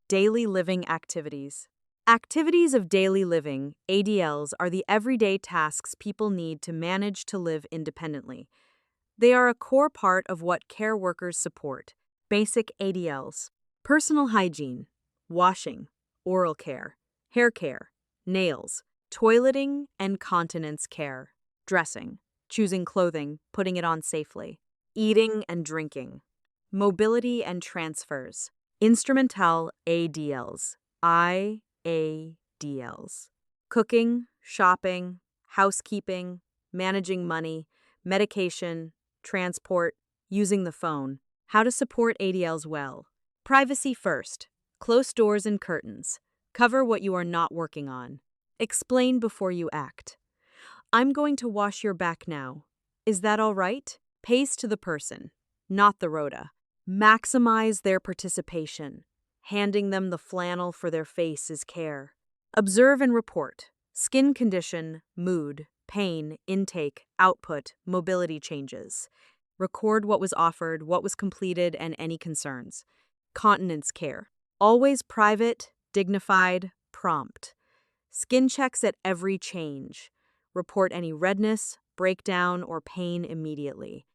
Daily living activities. Activities of daily living, ADLs, are the everyday tasks people need to manage to live independently. They are a core part of what care workers support. Basic ADLs: personal hygiene, washing, oral care, hair care, nails, toileting, and continence care, dressing, choosing clothing, putting it on safely, eating and drinking, mobility and transfers, instrumental ADLs, IADLs, cooking, shopping, housekeeping, managing money, medication, transport, using the phone. How to support ADLs well. Privacy first. Close doors and curtains. Cover what you are not working on. Explain before you act. I'm going to wash your back now. Is that all right? Pays to the person, not the rota. Maximize their participation. Handing them the flannel for their face is care. Observe and report. Skin condition, mood, pain, intake, output, mobility changes. Record what was offered, what was completed, and any concerns. Continence care. Always private, dignified, prompt. Skin checks at every change. Report any redness, breakdown, or pain immediately.